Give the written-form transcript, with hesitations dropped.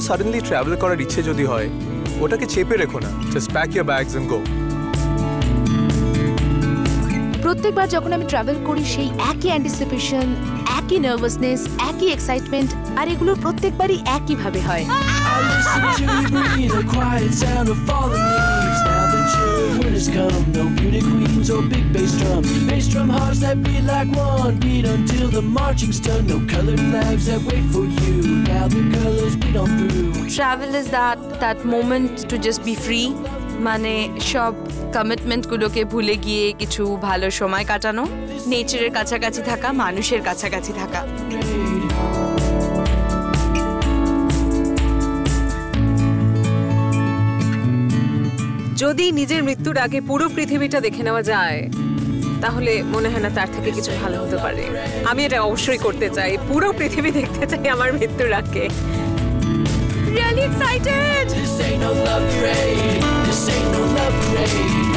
তোমার suddenly travel করার ইচ্ছে যদি হয়, ওটাকে চেপে রেখো না, just pack your bags and go. প্রত্যেকবার যখন আমি ট্রাভেল করি সেই একই অ্যান্টিসিপেশন, একই নার্ভাসনেস, একই এক্সাইটমেন্ট, আর এগুলো প্রত্যেকবারই একই ভাবে হয়। Travel is that moment to just be free, মানে সব কমিটমেন্টগুলোকে ভুলে গিয়ে কিছু ভালো সময় কাটানো, নেচারের কাছাকাছি থাকা, মানুষের কাছাকাছি থাকা। যদি নিজের মৃত্যুর আগে পুরো পৃথিবীটা দেখে নেওয়া যায়, তাহলে মনে হয় না তার থেকে কিছু ভালো হতে পারে। আমি এটা অবশ্যই করতে চাই, পুরো পৃথিবী দেখতে চাই আমার মৃত্যুর আগে। Really excited! This ain't no love parade. This ain't no love parade.